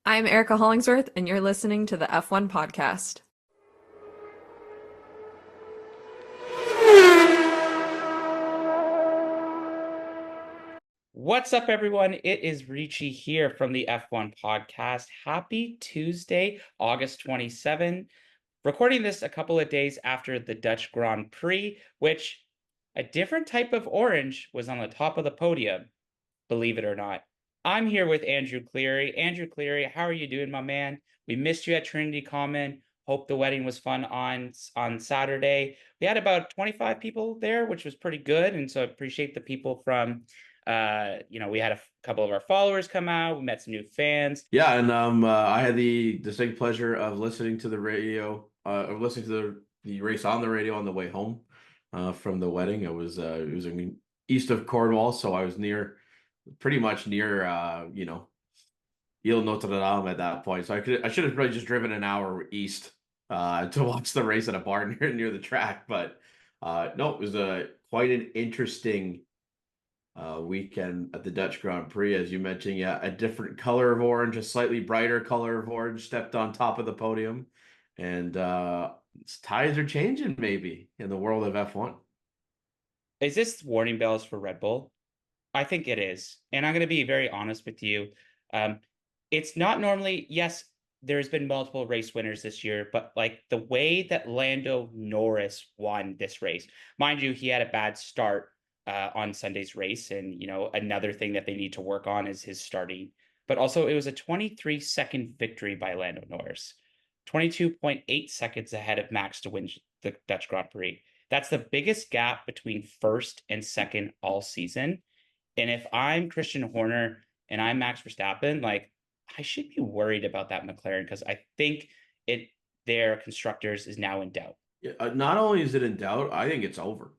I'm Erica Hollingsworth, and you're listening to the F1 podcast. What's up, everyone? It is Ricci here from the F1 podcast. Happy Tuesday, August 27. Recording this a couple of days after the Dutch Grand Prix, which a different type of orange was on the top of the podium, believe it or not. I'm here with Andrew Cleary. Andrew Cleary, how are you doing, my man? We missed you at Trinity Common. Hope the wedding was fun on Saturday. We had about 25 people there, which was pretty good. And so I appreciate the people from we had a couple of our followers come out. We met some new fans. Yeah, and I had the distinct pleasure of listening to the radio, of listening to the race on the radio on the way home from the wedding. It was in east of Cornwall, so I was pretty much near Ile Notre Dame at that point. So I should have probably just driven an hour east to watch the race at a bar near the track. But no, it was quite an interesting weekend at the Dutch Grand Prix, as you mentioned. Yeah, a different color of orange, a slightly brighter color of orange stepped on top of the podium, and tides are changing maybe in the world of F1. Is this warning bells for Red Bull? I think it is. And I'm going to be very honest with you. It's not normally, yes, there's been multiple race winners this year, but like the way that Lando Norris won this race, mind you, he had a bad start on Sunday's race. And, another thing that they need to work on is his starting. But also, it was a 23-second victory by Lando Norris, 22.8 seconds ahead of Max to win the Dutch Grand Prix. That's the biggest gap between first and second all season. And if I'm Christian Horner and I'm Max Verstappen, like I should be worried about that McLaren because I think their constructors is now in doubt. Yeah, not only is it in doubt, I think it's over.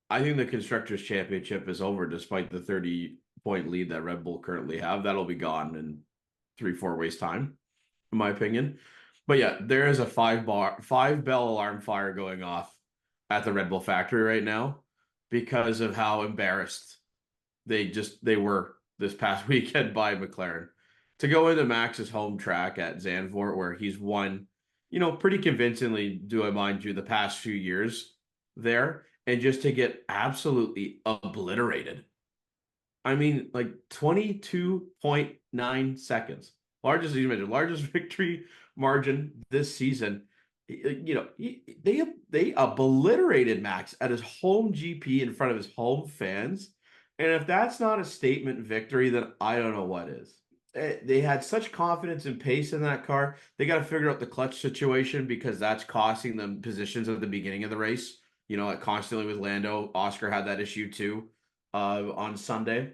I think the Constructors' Championship is over despite the 30-point lead that Red Bull currently have. That'll be gone in 3-4 weeks' time, in my opinion. But yeah, there is a five-bell alarm fire going off at the Red Bull factory right now because of how embarrassed they were this past weekend by McLaren. To go into Max's home track at Zandvoort, where he's won, pretty convincingly, do I mind you, the past few years there, and just to get absolutely obliterated. I mean, like 22.9 seconds. Largest victory margin this season. They obliterated Max at his home GP in front of his home fans. And if that's not a statement victory, then I don't know what is. They had such confidence and pace in that car. They got to figure out the clutch situation because that's costing them positions at the beginning of the race. Like constantly with Lando. Oscar had that issue too on Sunday.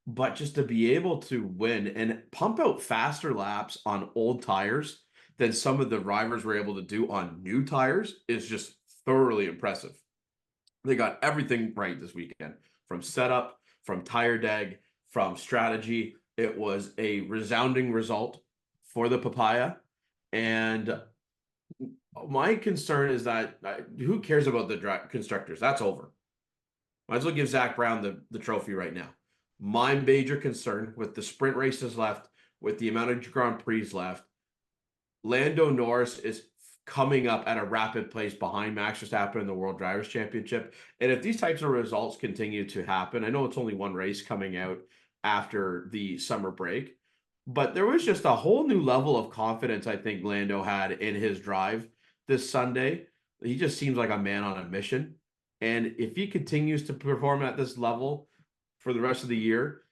But just to be able to win and pump out faster laps on old tires than some of the drivers were able to do on new tires is just thoroughly impressive. They got everything right this weekend, from setup, from tire deg, from strategy. It was a resounding result for the Papaya. And my concern is that who cares about the constructors? That's over. Might as well give Zach Brown the trophy right now. My major concern with the sprint races left, with the amount of Grand Prix left, Lando Norris is coming up at a rapid pace behind Max Verstappen in the World Drivers' Championship. And if these types of results continue to happen, I know it's only one race coming out after the summer break, but there was just a whole new level of confidence I think Lando had in his drive this Sunday. He just seems like a man on a mission. And if he continues to perform at this level for the rest of the year,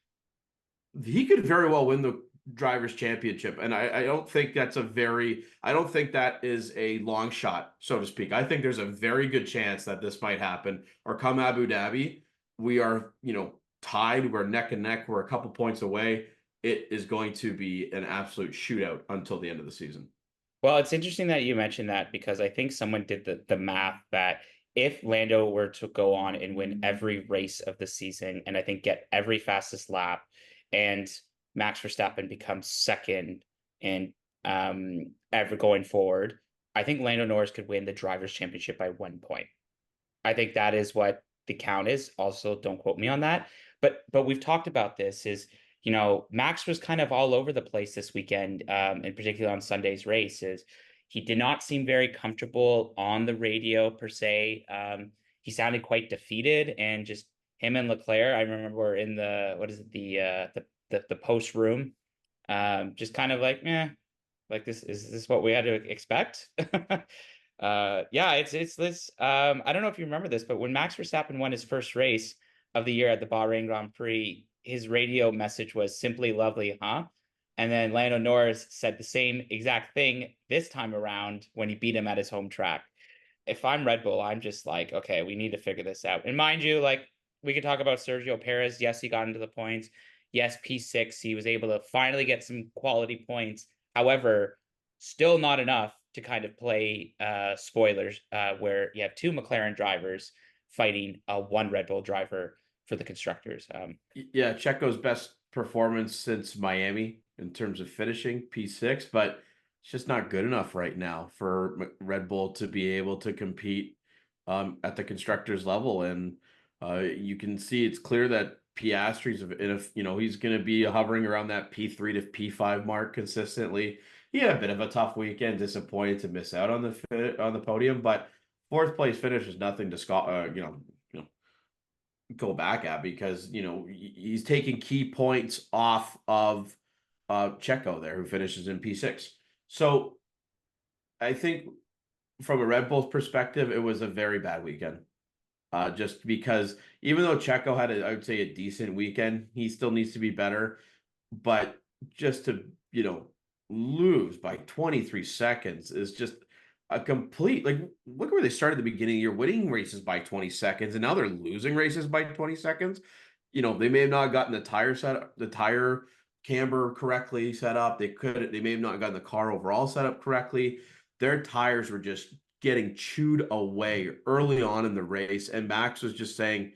he could very well win the drivers' championship. And I don't think I don't think that is a long shot, so to speak. I think there's a very good chance that this might happen. Or come Abu Dhabi, we are, tied. We're neck and neck. We're a couple points away. It is going to be an absolute shootout until the end of the season. Well, it's interesting that you mentioned that because I think someone did the math that if Lando were to go on and win every race of the season and I think get every fastest lap and Max Verstappen becomes second and ever going forward, I think Lando Norris could win the drivers' championship by 1 point. I think that is what the count is. Also, don't quote me on that. But we've talked about this is Max was kind of all over the place this weekend, in particular on Sunday's races. He did not seem very comfortable on the radio per se. He sounded quite defeated, and just him and Leclerc, I remember in the what is it, the post room, just kind of like, like this what we had to expect? Yeah, it's this. I don't know if you remember this, but when Max Verstappen won his first race of the year at the Bahrain Grand Prix, his radio message was "Simply lovely, huh?" And then Lando Norris said the same exact thing this time around when he beat him at his home track. If I'm Red Bull, I'm just like, okay, we need to figure this out. And mind you, like, we could talk about Sergio Perez. Yes, he got into the points. Yes, P6, he was able to finally get some quality points. However, still not enough to kind of play spoilers, where you have two McLaren drivers fighting one Red Bull driver for the constructors. Yeah, Checo's best performance since Miami in terms of finishing P6, but it's just not good enough right now for Red Bull to be able to compete at the constructors level. And you can see it's clear that Piastri's he's going to be hovering around that P3 to P5 mark consistently. He had a bit of a tough weekend, disappointed to miss out on the podium, but fourth place finish is nothing to go back at, because he's taking key points off of Checo there, who finishes in P6. So I think from a Red Bull's perspective, it was a very bad weekend. Just because even though Checo had I would say a decent weekend, he still needs to be better. But just to, lose by 23 seconds is just a complete, like, look where they started at the beginning of the year, winning races by 20 seconds, and now they're losing races by 20 seconds. They may have not gotten the tire camber correctly set up. They may have not gotten the car overall set up correctly. Their tires were just getting chewed away early on in the race, and Max was just saying,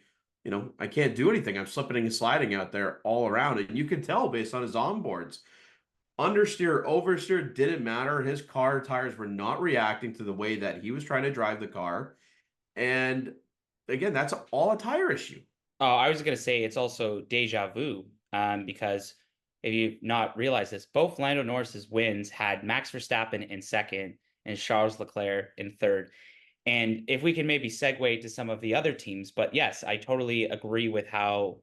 I can't do anything. I'm slipping and sliding out there all around. And you can tell based on his onboards. Understeer, oversteer didn't matter. His car tires were not reacting to the way that he was trying to drive the car. And again, that's all a tire issue. Oh, I was going to say it's also deja vu, because if you've not realized this, both Lando Norris's wins had Max Verstappen in second and Charles Leclerc in third. And if we can maybe segue to some of the other teams, but yes, I totally agree with how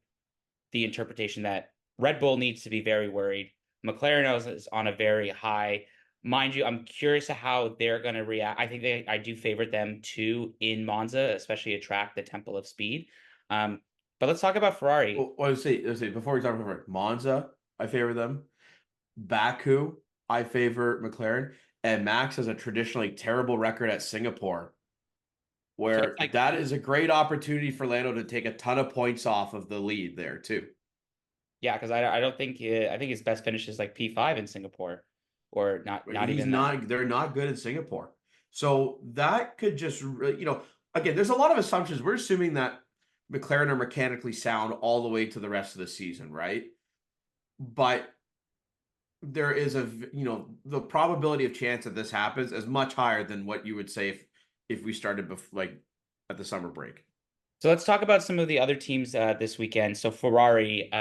the interpretation that Red Bull needs to be very worried. McLaren is on a very high. Mind you, I'm curious to how they're going to react. I think I do favorite them too in Monza, especially a track, the Temple of Speed. But let's talk about Ferrari. Well, let's say before we talk about Ferrari, Monza, I favor them. Baku, I favor McLaren. And Max has a traditionally terrible record at Singapore, where So that is a great opportunity for Lando to take a ton of points off of the lead there too. Yeah, because I don't think I think his best finish is like P5 in Singapore, or not He's even not. that. They're not good in Singapore, so that could just again. There's a lot of assumptions. We're assuming that McLaren are mechanically sound all the way to the rest of the season, right? But there is the probability of chance that this happens is much higher than what you would say if we started like at the summer break. So let's talk about some of the other teams this weekend. So Ferrari,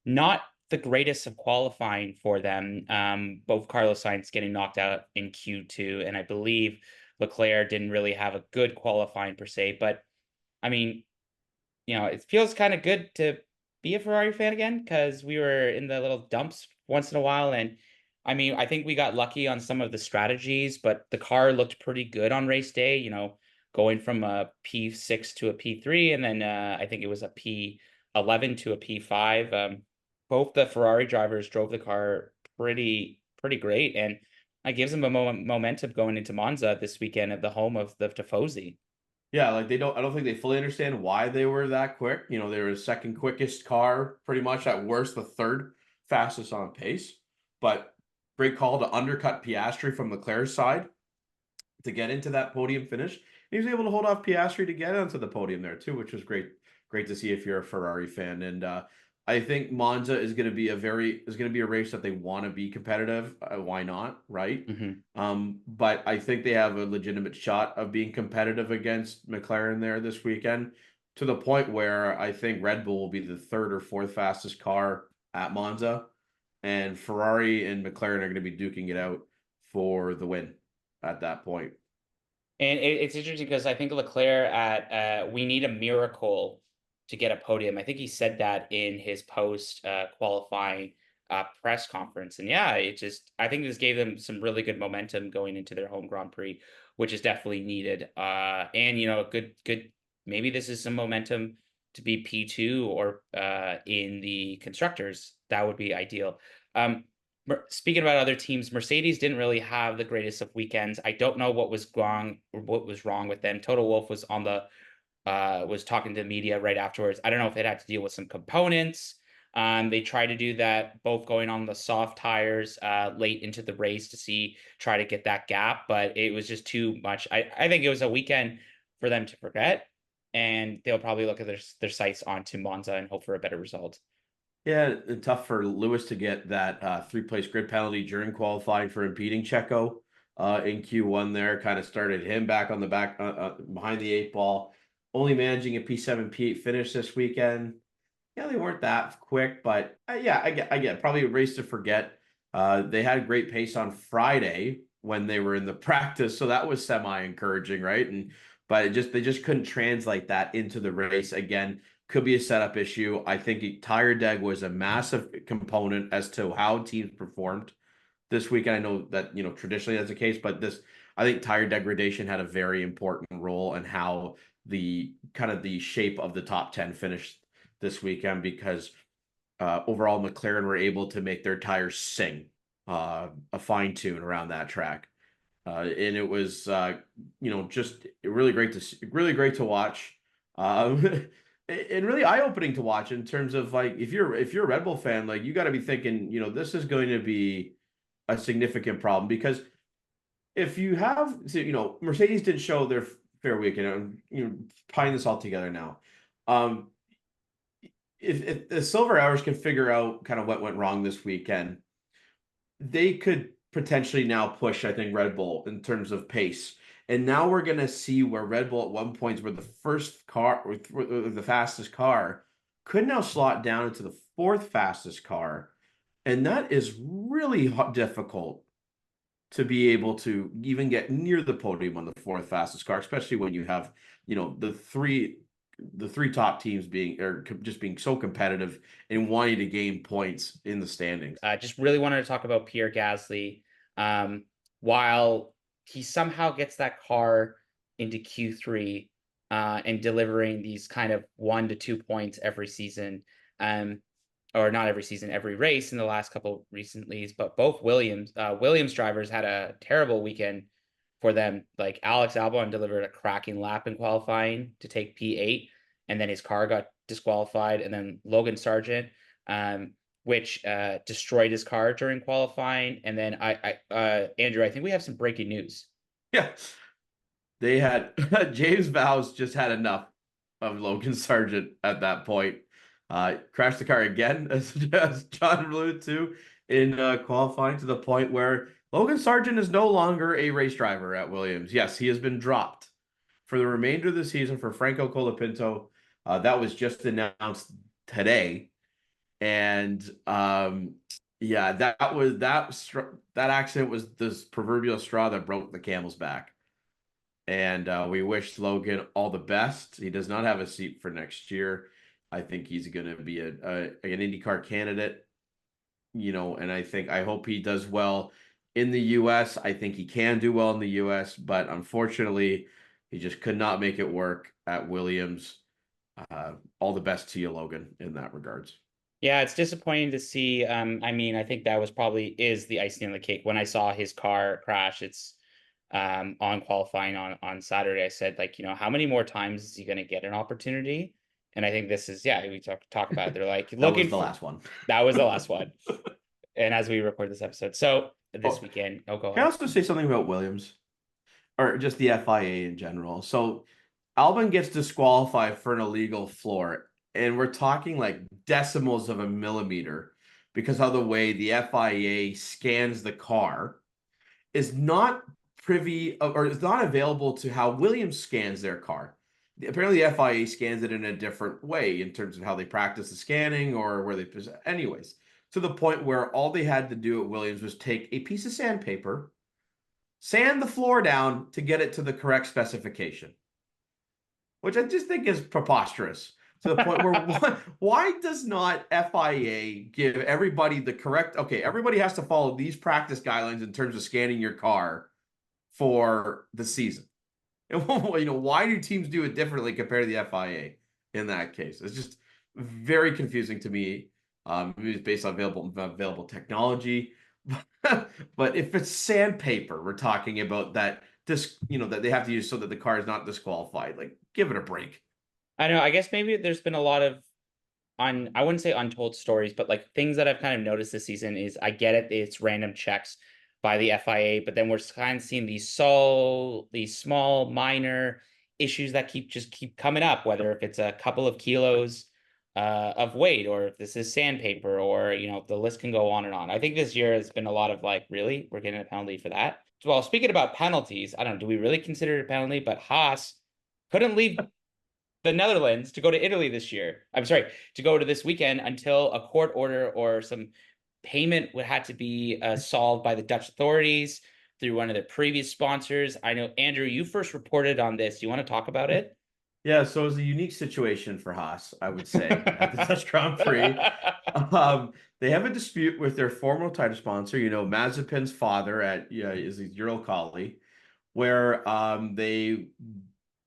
not the greatest of qualifying for them. Both Carlos Sainz getting knocked out in Q2, and I believe Leclerc didn't really have a good qualifying per se. But I mean, it feels kind of good to be a Ferrari fan again, because we were in the little dumps once in a while. And I mean, I think we got lucky on some of the strategies, but the car looked pretty good on race day, going from a P6 to a P3, and then I think it was a P11 to a P5. Both the Ferrari drivers drove the car pretty great, and it gives them a momentum going into Monza this weekend at the home of the Tifosi. Yeah, like I don't think they fully understand why they were that quick. They were the second quickest car, pretty much at worst, the third fastest on pace. But great call to undercut Piastri from Leclerc's side to get into that podium finish. He was able to hold off Piastri to get onto the podium there too, which was great. Great to see if you're a Ferrari fan. And I think Monza is going to be a race that they want to be competitive. Why not, right? Mm-hmm. But I think they have a legitimate shot of being competitive against McLaren there this weekend, to the point where I think Red Bull will be the third or fourth fastest car at Monza, and Ferrari and McLaren are going to be duking it out for the win at that point. And it's interesting because I think Leclerc we need a miracle to get a podium. I think he said that in his post qualifying press conference. And yeah, I think this gave them some really good momentum going into their home Grand Prix, which is definitely needed. And good. Maybe this is some momentum to be P2 or in the constructors. That would be ideal. Speaking about other teams, Mercedes didn't really have the greatest of weekends. I don't know what was wrong with them. Toto Wolff was was talking to the media right afterwards. I don't know if it had to deal with some components. They tried to do that, both going on the soft tires late into the race to try to get that gap, but it was just too much. I think it was a weekend for them to forget, and they'll probably look at their sights onto Monza and hope for a better result. Yeah, tough for Lewis to get that three-place grid penalty during qualifying for impeding Checo in Q1 there. Kind of started him back on the back behind the 8 ball. Only managing a P7, P8 finish this weekend. Yeah, they weren't that quick, but yeah, I get probably a race to forget. They had great pace on Friday when they were in the practice, so that was semi-encouraging, right? But they just couldn't translate that into the race. Again, could be a setup issue. I think tire deg was a massive component as to how teams performed this weekend. I know that, traditionally that's the case, but I think tire degradation had a very important role in how the shape of the top 10 finished this weekend, because overall McLaren were able to make their tires sing a fine tune around that track. And it was, just really great to watch. And really eye-opening to watch in terms of, like, if you're a Red Bull fan, like, you got to be thinking, this is going to be a significant problem, because if you have, Mercedes didn't show their fair weekend, tying this all together now. If the Silver Hours can figure out kind of what went wrong this weekend, they could potentially now push, I think, Red Bull in terms of pace. And now we're going to see where Red Bull at one point were the first car, or the fastest car, could now slot down into the fourth fastest car. And that is really difficult to be able to even get near the podium on the fourth fastest car, especially when you have, the three top teams being so competitive and wanting to gain points in the standings. Just really wanted to talk about Pierre Gasly. While he somehow gets that car into Q3 and delivering these kind of 1 to 2 points every season, or not every season, every race in the last couple recently, but both Williams drivers had a terrible weekend for them. Like Alex Albon delivered a cracking lap in qualifying to take P8, and then his car got disqualified. And then Logan Sargeant, which destroyed his car during qualifying. And then Andrew, I think we have some breaking news. Yeah, they had James Vowles just had enough of Logan Sargeant at that point. Crashed the car again, as John alluded to, in qualifying, to the point where Logan Sargeant is no longer a race driver at Williams. Yes, he has been dropped for the remainder of the season for Franco Colapinto. That was just announced today. And yeah, that accident was this proverbial straw that broke the camel's back. And we wish Logan all the best. He does not have a seat for next year. I think he's going to be an IndyCar candidate, and I hope he does well in the U.S. I think he can do well in the U.S., but unfortunately, he just could not make it work at Williams. All the best to you, Logan, in that regards. Yeah, it's disappointing to see. I think that is the icing on the cake. When I saw his car crash, it's on qualifying on Saturday, I said, like, how many more times is he going to get an opportunity? And I think this is, we talk about it. They're like, that was the last one. That was the last one. And as we record this episode, so this weekend, go ahead. Can I also say something about Williams, or just the FIA in general? So Albon gets disqualified for an illegal floor, and we're talking like decimals of a millimeter, because of the way the FIA scans the car is not privy, or is not available to how Williams scans their car. apparently the FIA scans it in a different way in terms of how they practice the scanning or where they present. Anyways, to the point where all they had to do at Williams was take a piece of sandpaper, sand the floor down to get it to the correct specification, which I just think is preposterous. To the point where why does not FIA give everybody the correct? Okay, everybody has to follow these practice guidelines in terms of scanning your car for the season. And why do teams do it differently compared to the FIA in that case? It's just very confusing to me. Maybe it's based on available technology, but if it's sandpaper, we're talking about that that they have to use so that the car is not disqualified. Like, give it a break. I know. I guess maybe there's been a lot of I wouldn't say untold stories, but like things that I've kind of noticed this season is I get it, it's random checks by the FIA, but then we're kind of seeing these small minor issues that keep coming up, whether if it's a couple of kilos of weight or if this is sandpaper or the list can go on and on. I think this year has been a lot of like, really, we're getting a penalty for that. Well, speaking about penalties, I don't know, do we really consider it a penalty? But Haas couldn't leave the Netherlands to go to Italy this year. I'm sorry, to go to this weekend until a court order or some payment would have to be solved by the Dutch authorities through one of the previous sponsors. I know, Andrew, you first reported on this. You want to talk about it? Yeah, so it was a unique situation for Haas, I would say, at the Dutch Grand Prix. They have a dispute with their former title sponsor, Mazepin's father is Uralkali, where they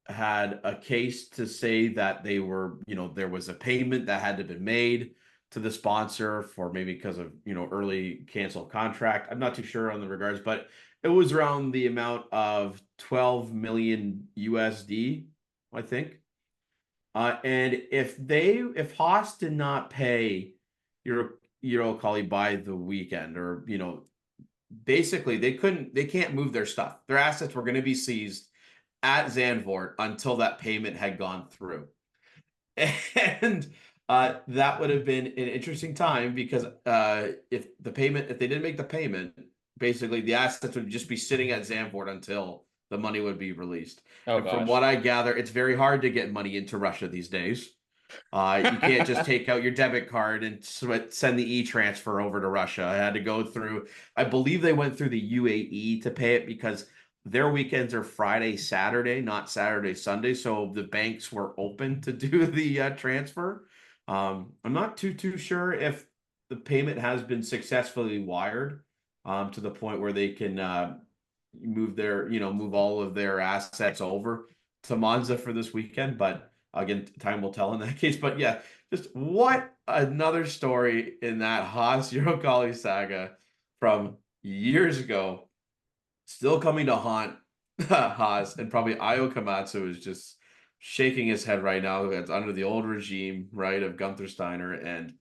had a case to say that they were, there was a payment that had to be made to the sponsor for maybe because of, early canceled contract. I'm not too sure on the regards, but it was around the amount of 12 million USD, I think. And if Haas did not pay Uralkali by the weekend, or basically they can't move their stuff. Their assets were going to be seized at Zandvoort until that payment had gone through. And that would have been an interesting time because if they didn't make the payment, basically the assets would just be sitting at Zandvoort until the money would be released. Oh, and from gosh. what I gather, it's very hard to get money into Russia these days. You can't just take out your debit card and send the e-transfer over to Russia. I had to go through, I believe they went through the UAE to pay it because their weekends are Friday, Saturday, not Saturday, Sunday. So the banks were open to do the transfer. I'm not too sure if the payment has been successfully wired to the point where they can move all of their assets over to Monza for this weekend. But again, time will tell in that case. But yeah, just what another story in that Haas-Uralkali saga from years ago, still coming to haunt Haas, and probably Io Komatsu is just shaking his head right now. It's under the old regime, right, of Gunther Steiner, and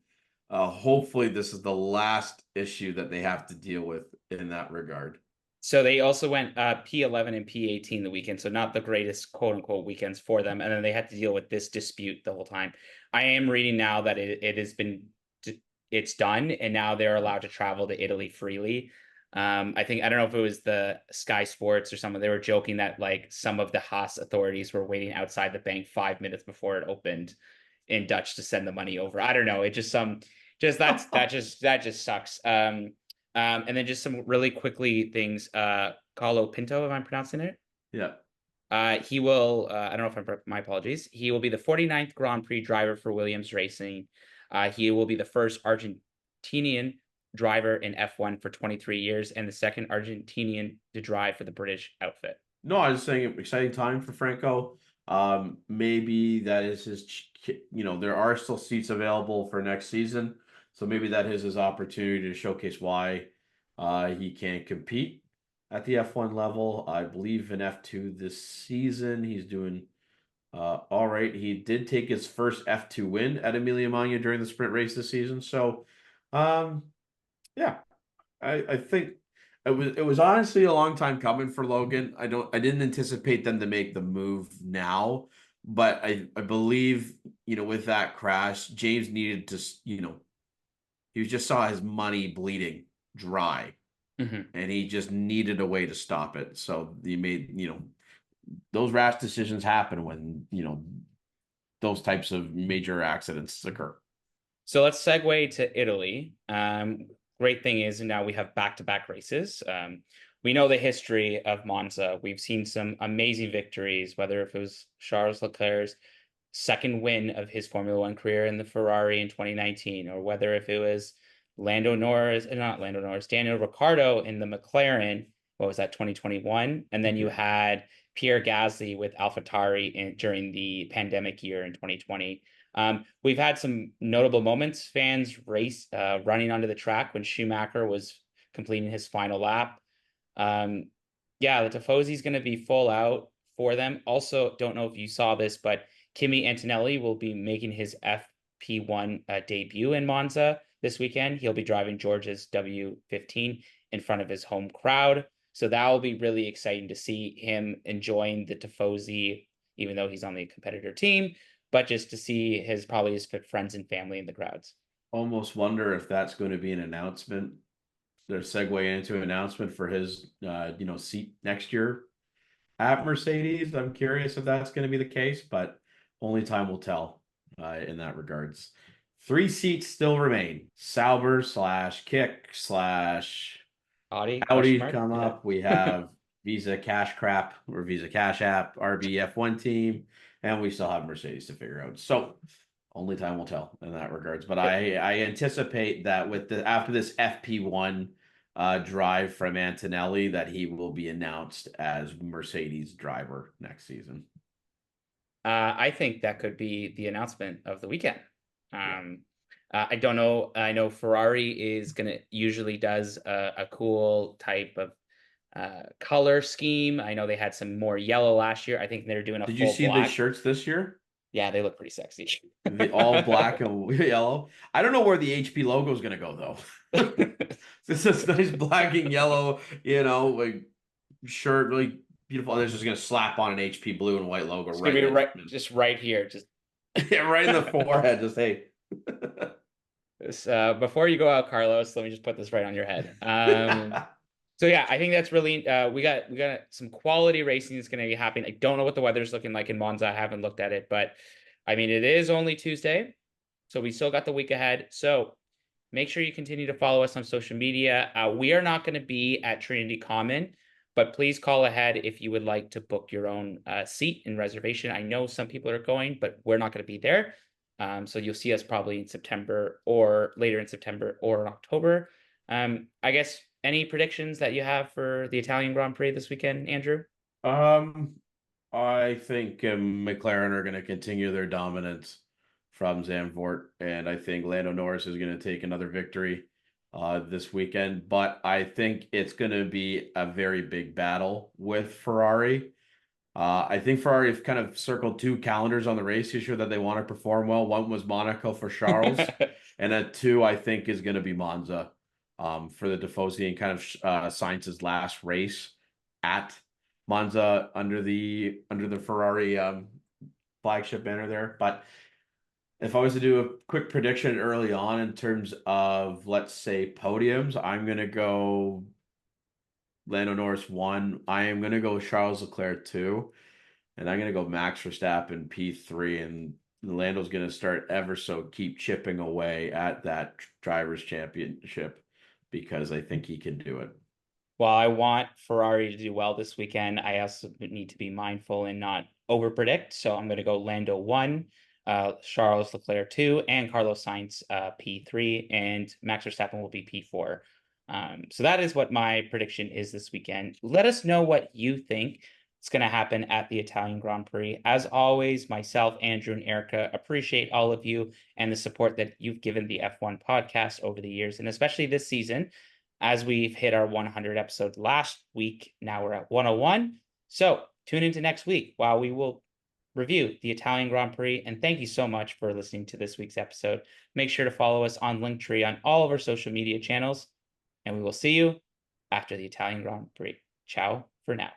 hopefully this is the last issue that they have to deal with in that regard. So they also went P11 and P18 the weekend, so not the greatest quote unquote weekends for them. And then they had to deal with this dispute the whole time. I am reading now that it's done, and now they're allowed to travel to Italy freely. I don't know if it was the Sky Sports or someone, they were joking that like some of the Haas authorities were waiting outside the bank 5 minutes before it opened in Dutch to send the money over. I don't know. It just that just sucks. And then just some really quickly things. Colapinto, if I'm pronouncing it. Yeah. He will, I don't know if my apologies. He will be the 49th Grand Prix driver for Williams Racing. He will be the first Argentinian driver in F1 for 23 years and the second Argentinian to drive for the British outfit. No, I was saying exciting time for Franco. Maybe that is there are still seats available for next season. So maybe that is his opportunity to showcase why he can compete at the F1 level. I believe in F2 this season, he's doing all right. He did take his first F2 win at Emilia-Romagna during the sprint race this season. So, yeah, I think it was honestly a long time coming for Logan. I didn't anticipate them to make the move now, but I believe, with that crash, James needed to, he just saw his money bleeding dry, and he just needed a way to stop it. So he made, those rash decisions happen when, those types of major accidents occur. So let's segue to Italy. Great thing is now we have back-to-back races. We know the history of Monza. We've seen some amazing victories, whether if it was Charles Leclerc's second win of his Formula One career in the Ferrari in 2019, or whether if it was Daniel Ricciardo in the McLaren, what was that, 2021? And then you had Pierre Gasly with AlphaTauri during the pandemic year in 2020. We've had some notable moments, fans running onto the track when Schumacher was completing his final lap. The Tifosi is going to be full out for them. Also, don't know if you saw this, but Kimi Antonelli will be making his FP1 debut in Monza this weekend. He'll be driving George's W15 in front of his home crowd. So that will be really exciting to see him enjoying the Tifosi, even though he's on the competitor team, but just to see his friends and family in the crowds. Almost wonder if that's going to be an announcement. They're segue into an announcement for his, seat next year at Mercedes. I'm curious if that's going to be the case, but only time will tell in that regards. 3 seats still remain. Sauber / Kick / Audi come up. We have Visa Cash Crap or Visa Cash App, RBF1 team, and we still have Mercedes to figure out. So only time will tell in that regards. But I anticipate that after this FP1 drive from Antonelli, that he will be announced as Mercedes driver next season. I think that could be the announcement of the weekend. I don't know. I know Ferrari usually does a cool type of color scheme. I know they had some more yellow last year. I think they're doing a full black. Did you see the shirts this year? Yeah, they look pretty sexy. All black and yellow. I don't know where the HP logo is going to go though. This is nice black and yellow, like shirt, really beautiful. They're just going to slap on an HP blue and white logo. It's right here, just right in the forehead. Just hey. Before you go out, Carlos, let me just put this right on your head. So yeah, I think that's really we got some quality racing that's going to be happening. I don't know what the weather's looking like in Monza. I haven't looked at it, but I mean it is only Tuesday, so we still got the week ahead. So make sure you continue to follow us on social media. We are not going to be at Trinity Common, but please call ahead if you would like to book your own seat and reservation. I know some people are going, but we're not going to be there. So you'll see us probably in September or later in September or in October. I guess any predictions that you have for the Italian Grand Prix this weekend, Andrew? I think McLaren are going to continue their dominance from Zandvoort, and I think Lando Norris is going to take another victory this weekend. But I think it's going to be a very big battle with Ferrari. I think Ferrari have kind of circled 2 calendars on the race issue that they want to perform well. One was Monaco for Charles, and 2 I think is going to be Monza for the Tifosi, and kind of Sainz's last race at Monza under the Ferrari flagship banner there. But if I was to do a quick prediction early on in terms of, let's say, podiums, I'm going to go Lando Norris 1. I am going to go Charles Leclerc 2. And I'm going to go Max Verstappen P3. And Lando's going to start keep chipping away at that driver's championship, because I think he can do it. Well, I want Ferrari to do well this weekend. I also need to be mindful and not overpredict. So I'm going to go Lando 1, Charles Leclerc 2, and Carlos Sainz P3, and Max Verstappen will be P4. So that is what my prediction is this weekend. Let us know what you think is going to happen at the Italian Grand Prix. As always, myself, Andrew, and Erica appreciate all of you and the support that you've given the F1 podcast over the years, and especially this season, as we've hit our 100 episode last week. Now we're at 101. So tune into next week while we will review the Italian Grand Prix. And thank you so much for listening to this week's episode. Make sure to follow us on Linktree on all of our social media channels, and we will see you after the Italian Grand Prix. Ciao for now.